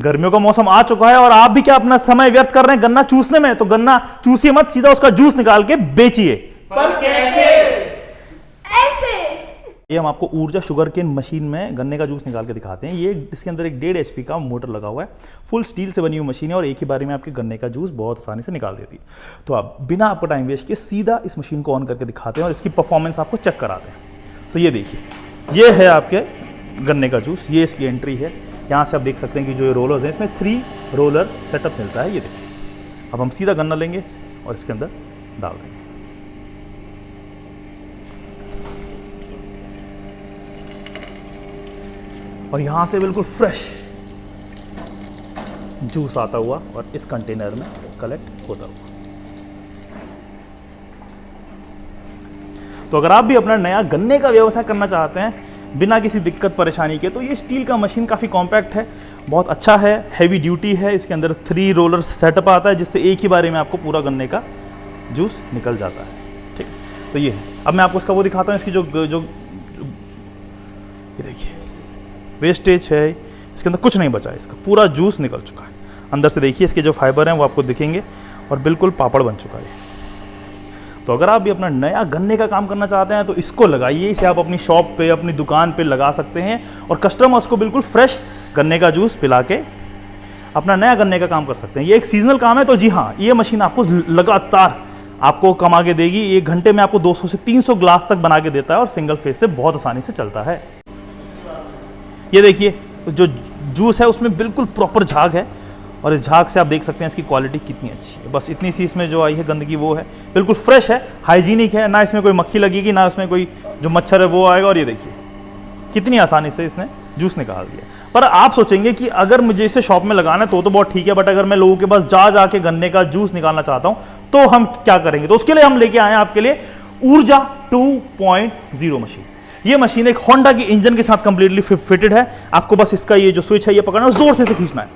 गर्मियों का मौसम आ चुका है और आप भी क्या अपना समय व्यर्थ कर रहे हैं गन्ना चूसने में, तो गन्ना चूसिए मत, सीधा उसका जूस निकाल के बेचिए। पर कैसे? ऐसे। ये हम आपको ऊर्जा शुगर केन मशीन में गन्ने का जूस निकाल के दिखाते हैं। ये इसके अंदर एक 1.5 HP का मोटर लगा हुआ है, फुल स्टील से बनी हुई मशीन है और एक ही बारी में आपके गन्ने का जूस बहुत आसानी से निकाल देती है। तो आप बिना आपका टाइम वेस्ट किए सीधा इस मशीन को ऑन करके दिखाते हैं और इसकी परफॉर्मेंस आपको चेक कराते हैं। तो ये देखिए, ये है आपके गन्ने का जूस, ये इसकी एंट्री है। यहाँ से आप देख सकते हैं कि जो ये रोलर्स हैं, इसमें 3 रोलर सेटअप मिलता है। ये देखिए, अब हम सीधा गन्ना लेंगे और इसके अंदर डाल देंगे। और यहाँ से बिल्कुल फ्रेश जूस आता हुआ और इस कंटेनर में कलेक्ट होता हुआ। तो अगर आप भी अपना नया गन्ने का व्यवसाय करना चाहते हैं बिना किसी दिक्कत परेशानी के, तो ये स्टील का मशीन काफ़ी कॉम्पैक्ट है, बहुत अच्छा है, हैवी ड्यूटी है। इसके अंदर 3 रोलर सेटअप आता है जिससे एक ही बारे में आपको पूरा गन्ने का जूस निकल जाता है। ठीक है, तो ये है। अब मैं आपको इसका वो दिखाता हूँ, इसकी जो ये देखिए वेस्टेज है, इसके अंदर कुछ नहीं बचा है, इसका पूरा जूस निकल चुका है। अंदर से देखिए इसके जो फाइबर हैं वो आपको दिखेंगे और बिल्कुल पापड़ बन चुका है। तो अगर आप भी अपना नया गन्ने का काम करना चाहते हैं तो इसको लगाइए, इसे आप अपनी शॉप पे, अपनी दुकान पे लगा सकते हैं और कस्टमर्स को बिल्कुल फ्रेश गन्ने का जूस पिला के अपना नया गन्ने का काम कर सकते हैं। ये एक सीजनल काम है, तो जी हाँ, ये मशीन आपको लगातार आपको कमा के देगी। 1 घंटे में आपको 200 से 300 ग्लास तक बना के देता है और सिंगल फेज से बहुत आसानी से चलता है। ये देखिए, जो जूस है उसमें बिल्कुल प्रॉपर झाग है और इस झाग से आप देख सकते हैं इसकी क्वालिटी कितनी अच्छी है। बस इतनी सी इसमें जो आई है गंदगी वो है, बिल्कुल फ्रेश है, हाइजीनिक है, ना इसमें कोई मक्खी लगेगी, ना इसमें कोई जो मच्छर है वो आएगा। और ये देखिए कितनी आसानी से इसने जूस निकाल दिया। पर आप सोचेंगे कि अगर मुझे इसे शॉप में लगाना है तो बहुत ठीक है, बट अगर मैं लोगों के पास जा के गन्ने का जूस निकालना चाहता हूं तो हम क्या करेंगे? तो उसके लिए हम लेके आए हैं आपके लिए ऊर्जा 2.0 मशीन। ये मशीन एक होंडा की इंजन के साथ कंप्लीटली फिटेड है। आपको बस इसका ये जो स्विच है ये पकड़ना है, जोर से खींचना है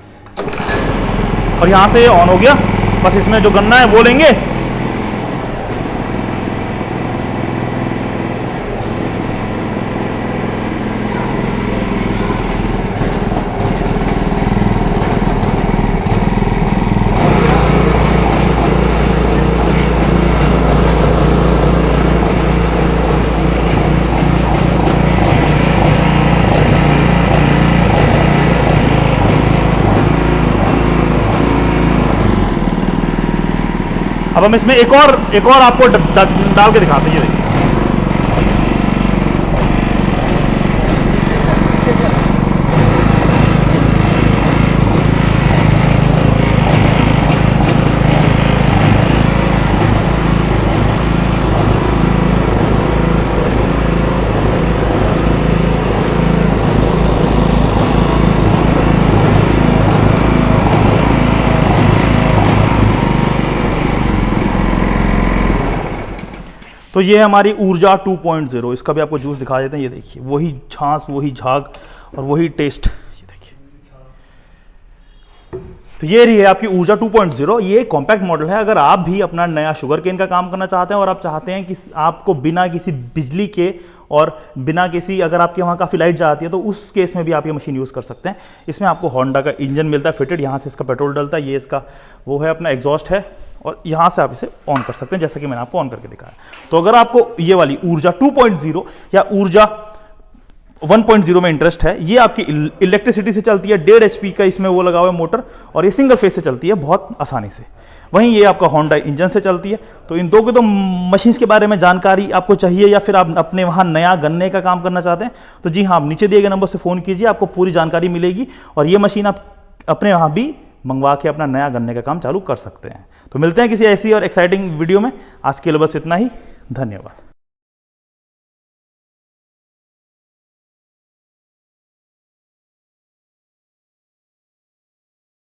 और यहां से ऑन हो गया। बस इसमें जो गन्ना है वो लेंगे, अब हम इसमें एक और आपको डाल के दिखाते हैं। ये देखिए, तो ये हमारी ऊर्जा 2.0। इसका भी आपको जूस दिखा देते हैं। ये देखिए, वही छाछ, वही झाग और वही टेस्ट। ये देखिए, तो ये रही है आपकी ऊर्जा 2.0। ये कॉम्पैक्ट मॉडल है। अगर आप भी अपना नया शुगर केन का काम करना चाहते हैं और आप चाहते हैं कि आपको बिना किसी बिजली के और बिना किसी, अगर आपके वहाँ काफ़ी लाइट जाती है तो उस केस में भी आप ये मशीन यूज़ कर सकते हैं। इसमें आपको होंडा का इंजन मिलता है फिटेड, यहाँ से इसका पेट्रोल डलता है, ये इसका वो है अपना एग्जॉस्ट है और यहाँ से आप इसे ऑन कर सकते हैं जैसा कि मैंने आपको ऑन करके दिखाया। तो अगर आपको ये वाली ऊर्जा 2.0 या ऊर्जा 1.0 में इंटरेस्ट है, ये आपकी इलेक्ट्रिसिटी से चलती है, 1.5 HP का इसमें वो लगा हुआ है मोटर और ये सिंगल फेज से चलती है बहुत आसानी से। वहीं ये आपका होंडा इंजन से चलती है। तो इन दो के तो मशीन्स के बारे में जानकारी आपको चाहिए या फिर आप अपने वहाँ नया गन्ने का काम करना चाहते हैं तो जी हाँ, आप नीचे दिए गए नंबर से फ़ोन कीजिए, आपको पूरी जानकारी मिलेगी और ये मशीन आप अपने वहाँ भी मंगवा के अपना नया गन्ने का काम चालू कर सकते हैं। तो मिलते हैं किसी ऐसी और एक्साइटिंग वीडियो में। आज के लिए बस इतना ही। धन्यवाद।